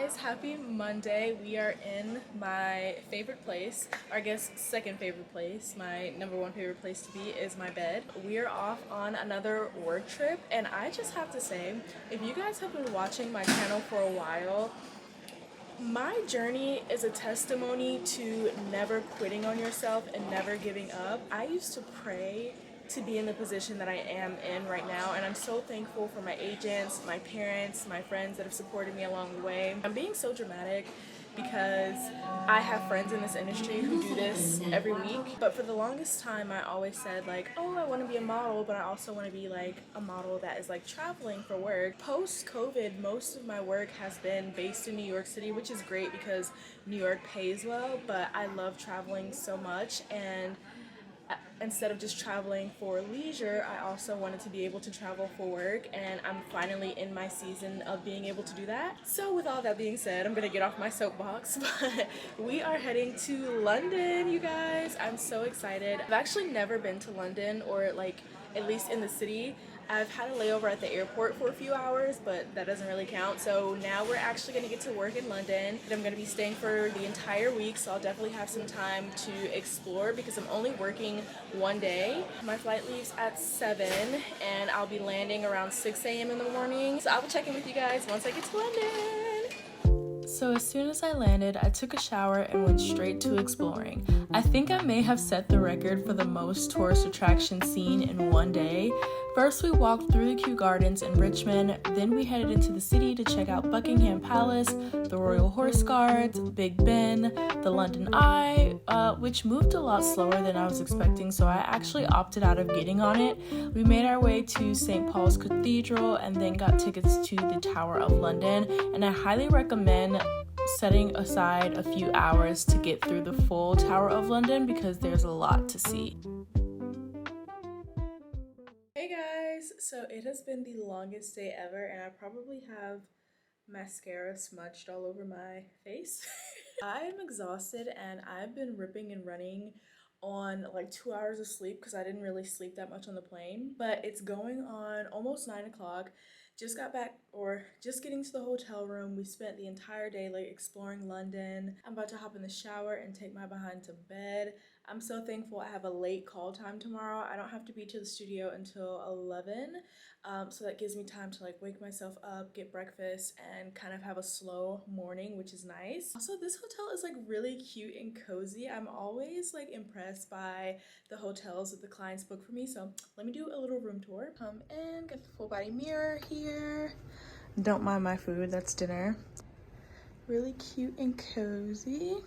guys, happy Monday. We are in my favorite place, or I guess second favorite place. My number one favorite place to be is my bed. We are off on another work trip, and I just have to say, if you guys have been watching my channel for a while, my journey is a testimony to never quitting on yourself and never giving up. I used to pray to be in the position that I am in right now, and I'm so thankful for my agents, my parents, my friends that have supported me along the way. I'm being so dramatic because I have friends in this industry who do this every week, but for the longest time I always said like, oh, I want to be a model, but I also want to be like a model that is like traveling for work. Post-COVID, most of my work has been based in New York City, which is great because New York pays well, but I love traveling so much, and instead of just traveling for leisure, I also wanted to be able to travel for work, and I'm finally in my season of being able to do that. So with all that being said, I'm gonna get off my soapbox, but we are heading to London, you guys. I'm so excited. I've actually never been to London, or like at least in the city. I've had a layover at the airport for a few hours, but that doesn't really count. So now we're actually gonna get to work in London. I'm gonna be staying for the entire week, so I'll definitely have some time to explore because I'm only working one day. My flight leaves at 7 and I'll be landing around 6 a.m. in the morning. So I will check in with you guys once I get to London. So as soon as I landed, I took a shower and went straight to exploring. I think I may have set the record for the most tourist attractions seen in one day. First, we walked through the Kew Gardens in Richmond, then we headed into the city to check out Buckingham Palace, the Royal Horse Guards, Big Ben, the London Eye, which moved a lot slower than I was expecting, so I actually opted out of getting on it. We made our way to St. Paul's Cathedral and then got tickets to the Tower of London, and I highly recommend setting aside a few hours to get through the full Tower of London because there's a lot to see. Hey guys, so it has been the longest day ever, and I probably have mascara smudged all over my face. I am exhausted and I've been ripping and running on like 2 hours of sleep because I didn't really sleep that much on the plane, but it's going on almost 9 o'clock. Just got back, or just getting to the hotel room. We spent the entire day like exploring London. I'm about to hop in the shower and take my behind to bed. I'm so thankful I have a late call time tomorrow. I don't have to be to the studio until 11, so that gives me time to like wake myself up, get breakfast, and kind of have a slow morning, which is nice. Also, this hotel is like really cute and cozy. I'm always like impressed by the hotels that the clients book for me, so let me do a little room tour. Come in, got the full body mirror here. Don't mind my food, that's dinner. Really cute and cozy.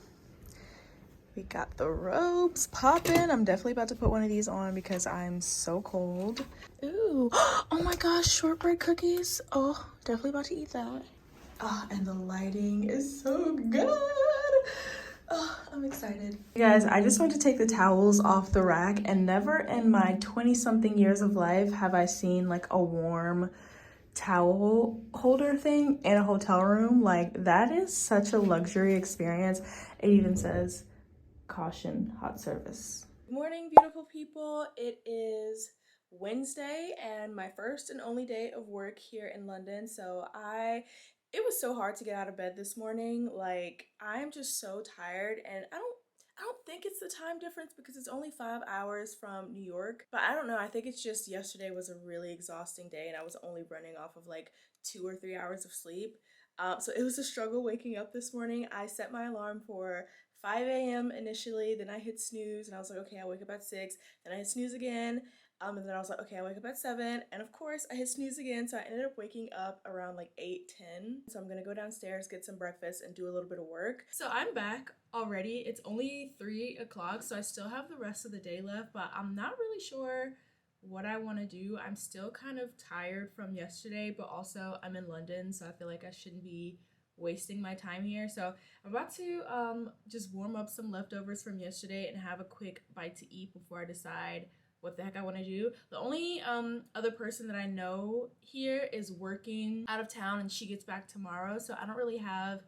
We got the robes popping. I'm definitely about to put one of these on because I'm so cold. Ooh, oh my gosh, shortbread cookies. Oh, definitely about to eat that. Oh, and the lighting is so good. Oh, I'm excited. You guys, I just want to take the towels off the rack, and never in my 20-something years of life have I seen like a warm towel holder thing in a hotel room. Like, that is such a luxury experience. It even says, caution, hot service. Good morning, beautiful people. It is Wednesday and my first and only day of work here in London. So it was so hard to get out of bed this morning. Like, I'm just so tired, and I don't think it's the time difference because it's only 5 hours from New York, but I don't know. I think it's just yesterday was a really exhausting day and I was only running off of like 2 or 3 hours of sleep. So it was a struggle waking up this morning. I set my alarm for 5 a.m. initially, then I hit snooze and I was like, okay, I'll wake up at 6, then I hit snooze again, and then I was like, okay, I'll wake up at 7, and of course I hit snooze again, so I ended up waking up around like 8:10. So I'm gonna go downstairs, get some breakfast, and do a little bit of work. So I'm back already. It's only 3 o'clock, so I still have the rest of the day left, but I'm not really sure what I want to do. I'm still kind of tired from yesterday, but also I'm in London, so I feel like I shouldn't be wasting my time here. So I'm about to just warm up some leftovers from yesterday and have a quick bite to eat before I decide what the heck I want to do. The only other person that I know here is working out of town, and she gets back tomorrow, so I don't really have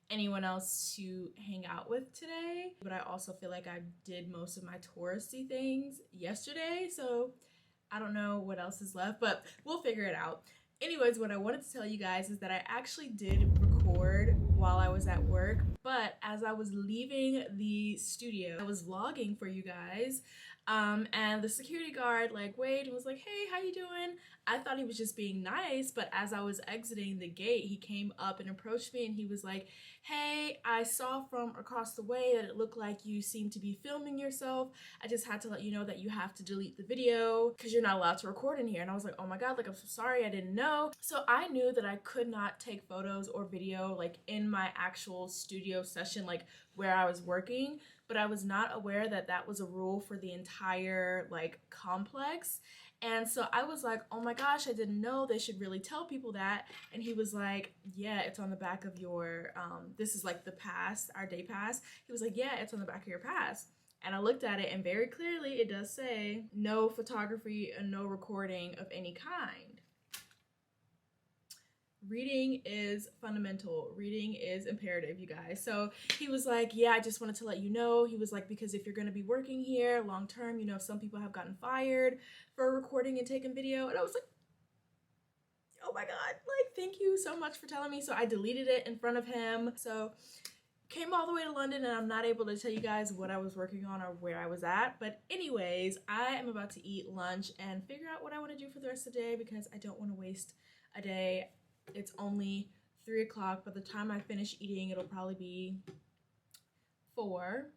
anyone else to hang out with today. But I also feel like I did most of my touristy things yesterday, so I don't know what else is left, but we'll figure it out. Anyways, what I wanted to tell you guys is that I actually did record while I was at work, but as I was leaving the studio, I was vlogging for you guys. And the security guard like waved and was like, "Hey, how you doing?" I thought he was just being nice, but as I was exiting the gate, he came up and approached me and he was like, "Hey, I saw from across the way that it looked like you seem to be filming yourself. I just had to let you know that you have to delete the video because you're not allowed to record in here." And I was like, "Oh my God, like I'm so sorry, I didn't know." So I knew that I could not take photos or video like in my actual studio session, like where I was working, but I was not aware that that was a rule for the entire like complex. And so I was like, "Oh my gosh, I didn't know, they should really tell people that." And he was like, "Yeah, it's on the back of your, this is like the pass, our day pass." He was like, "Yeah, it's on the back of your pass." And I looked at it and very clearly it does say no photography and no recording of any kind. Reading is fundamental. Reading is imperative, you guys. So he was like, "Yeah, I just wanted to let you know." He was like, "Because if you're going to be working here long term, you know, some people have gotten fired for recording and taking video." And I was like, "Oh my God, like, thank you so much for telling me." So I deleted it in front of him. So came all the way to London and I'm not able to tell you guys what I was working on or where I was at. But anyways, I am about to eat lunch and figure out what I want to do for the rest of the day because I don't want to waste a day. It's only 3 o'clock. By the time I finish eating, it'll probably be 4.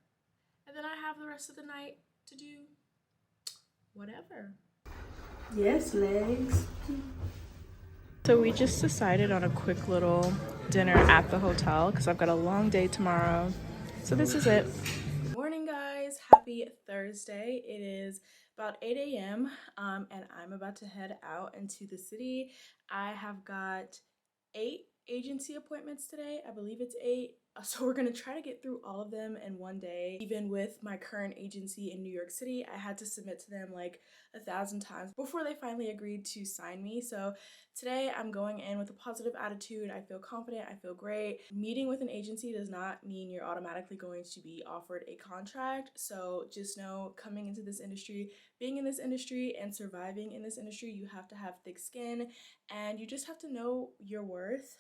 And then I have the rest of the night to do whatever. Yes, legs. So we just decided on a quick little dinner at the hotel because I've got a long day tomorrow. So this is it. Morning, guys. Happy Thursday. It is about 8 a.m. And I'm about to head out into the city. I have got 8 agency appointments today. I believe it's 8. So we're gonna try to get through all of them in one day. Even with my current agency in New York City, I had to submit to them like 1,000 times before they finally agreed to sign me. So today I'm going in with a positive attitude. I feel confident, I feel great. Meeting with an agency does not mean you're automatically going to be offered a contract. So just know, coming into this industry, being in this industry and surviving in this industry, you have to have thick skin and you just have to know your worth.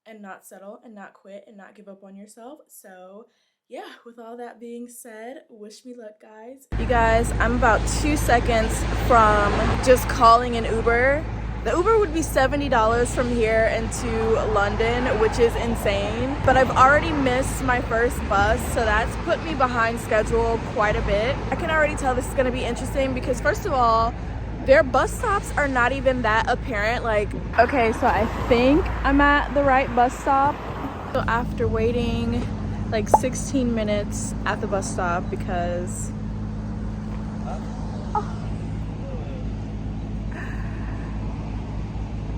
And not settle and not quit and not give up on yourself. So yeah, with all that being said, wish me luck, guys. You guys, I'm about 2 seconds from just calling an Uber. The Uber would be $70 from here into London, which is insane. But I've already missed my first bus, so that's put me behind schedule quite a bit. I can already tell this is gonna be interesting because first of all, their bus stops are not even that apparent. Like, okay, so I think I'm at the right bus stop. So after waiting like 16 minutes at the bus stop because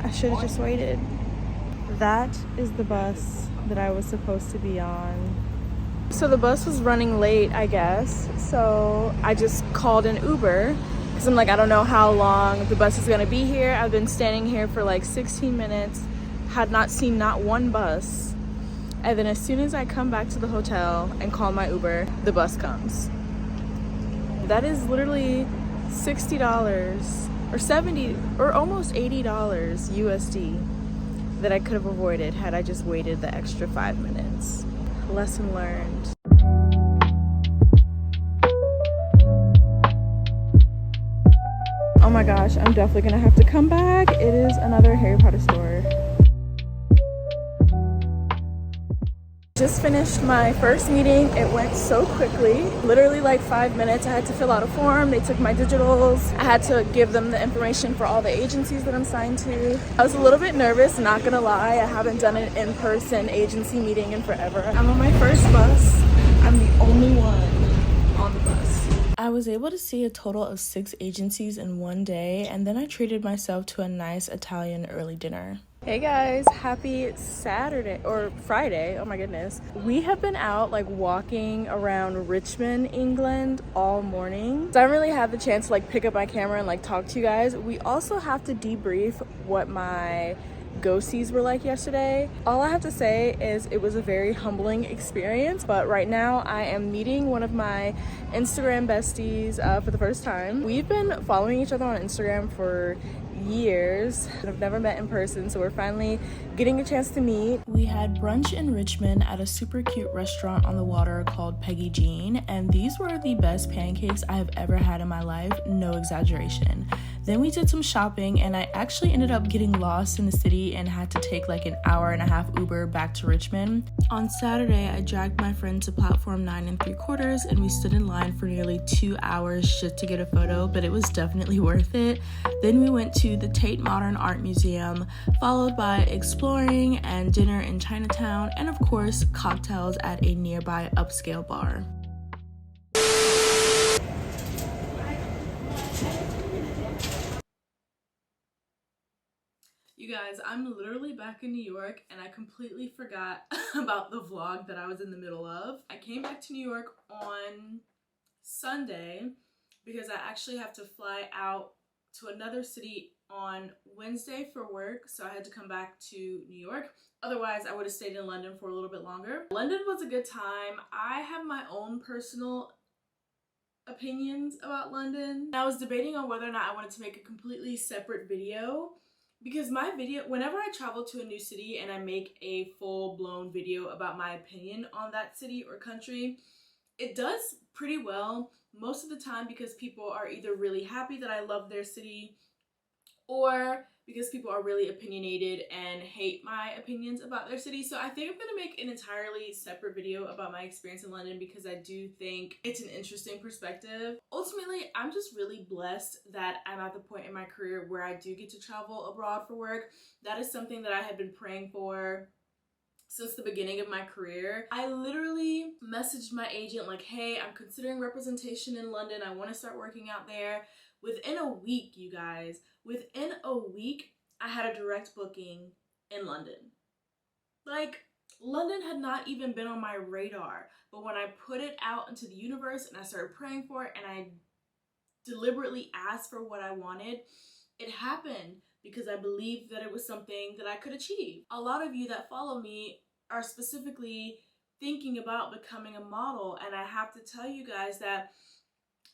I should have just waited. That is the bus that I was supposed to be on. So the bus was running late, I guess. So I just called an Uber. Because I'm like, I don't know how long the bus is gonna be here. I've been standing here for like 16 minutes, had not seen not one bus. And then as soon as I come back to the hotel and call my Uber, the bus comes. That is literally $60 or $70 or almost $80 USD that I could have avoided had I just waited the extra 5 minutes. Lesson learned. Oh my gosh, I'm definitely gonna have to come back. It is another Harry Potter store. Just finished my first meeting. It went so quickly, literally like 5 minutes. I had to fill out a form. They took my digitals. I had to give them the information for all the agencies that I'm signed to. I was a little bit nervous, not gonna lie. I haven't done an in-person agency meeting in forever. I'm on my first bus. I'm the only one on the bus. I was able to see a total of 6 agencies in one day, and then I treated myself to a nice Italian early dinner. Hey guys, happy Saturday or Friday. Oh my goodness. We have been out like walking around Richmond, England all morning. So I haven't really had the chance to like pick up my camera and like talk to you guys. We also have to debrief what my go-sees were like yesterday. All I have to say is it was a very humbling experience, but right now I am meeting one of my Instagram besties for the first time. We've been following each other on Instagram for years and have never met in person, so we're finally getting a chance to meet. We had brunch in Richmond at a super cute restaurant on the water called Peggy Jean, and these were the best pancakes I have ever had in my life, no exaggeration. Then we did some shopping, and I actually ended up getting lost in the city and had to take like an hour-and-a-half Uber back to Richmond. On Saturday, I dragged my friend to platform 9 3/4, and we stood in line for nearly 2 hours just to get a photo, but it was definitely worth it. Then we went to the Tate Modern Art Museum, followed by exploring and dinner in Chinatown, and of course, cocktails at a nearby upscale bar. You guys, I'm literally back in New York and I completely forgot about the vlog that I was in the middle of. I came back to New York on Sunday because I actually have to fly out to another city on Wednesday for work, so I had to come back to New York. Otherwise, I would have stayed in London for a little bit longer. London was a good time. I have my own personal opinions about London. I was debating on whether or not I wanted to make a completely separate video, because my video, whenever I travel to a new city and I make a full-blown video about my opinion on that city or country, it does pretty well most of the time because people are either really happy that I love their city, or because people are really opinionated and hate my opinions about their city. So I think I'm gonna make an entirely separate video about my experience in London because I do think it's an interesting perspective. Ultimately, I'm just really blessed that I'm at the point in my career where I do get to travel abroad for work. That is something that I have been praying for since the beginning of my career. I literally messaged my agent like, hey, I'm considering representation in London. I want to start working out there. Within a week, you guys, within a week, I had a direct booking in London. Like, London had not even been on my radar, but when I put it out into the universe and I started praying for it and I deliberately asked for what I wanted, it happened because I believed that it was something that I could achieve. A lot of you that follow me are specifically thinking about becoming a model, and I have to tell you guys that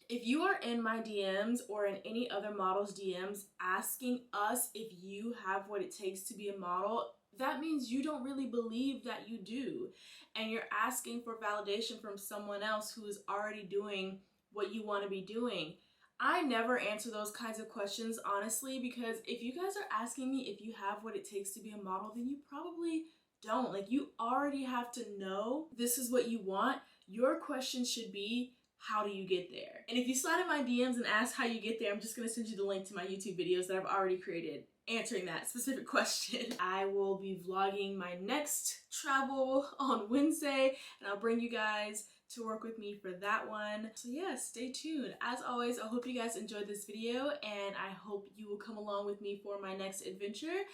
if you are in my DMs or in any other model's DMs asking us if you have what it takes to be a model, that means you don't really believe that you do. And you're asking for validation from someone else who is already doing what you want to be doing. I never answer those kinds of questions, honestly, because if you guys are asking me if you have what it takes to be a model, then you probably don't. Like, you already have to know this is what you want. Your question should be, how do you get there? And if you slide in my DMs and ask how you get there, I'm just gonna send you the link to my YouTube videos that I've already created answering that specific question. I will be vlogging my next travel on Wednesday, and I'll bring you guys to work with me for that one. So yeah, stay tuned. As always, I hope you guys enjoyed this video, and I hope you will come along with me for my next adventure.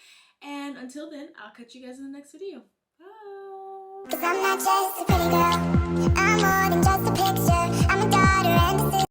And until then, I'll catch you guys in the next video. Bye! 'Cause I'm not just a pretty girl, I'm more than just a picture. I'm a daughter and a sister.